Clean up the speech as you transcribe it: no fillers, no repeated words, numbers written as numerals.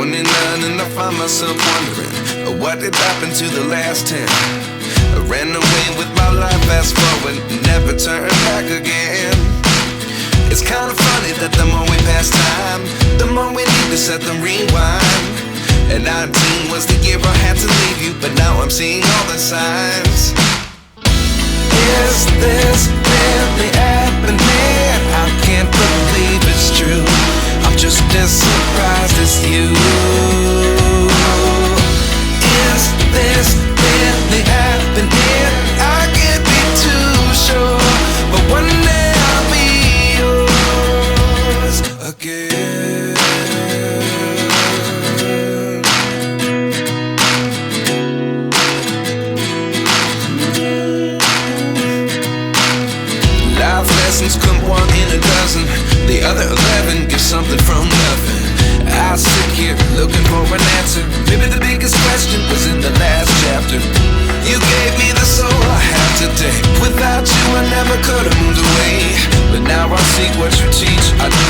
29 and I find myself wondering what did happen to the last 10. I ran away with my life, fast forward, never turn back again. It's kind of funny that the more we pass time, the more we need to set the rewind. And 19 was the year I had to leave you, but now I'm seeing all the signs. Is this really happening? I can't believe it's true. I'm just as surprised as you. Is this really happening? I can't be too sure, but one day I'll be yours again. Life lessons come one in a dozen. The other 11 get something from nothing. I sit here looking for an answer. Maybe the biggest question was in the last chapter. You gave me the soul I have today. Without you I never could have moved away. But now I see what you teach. I do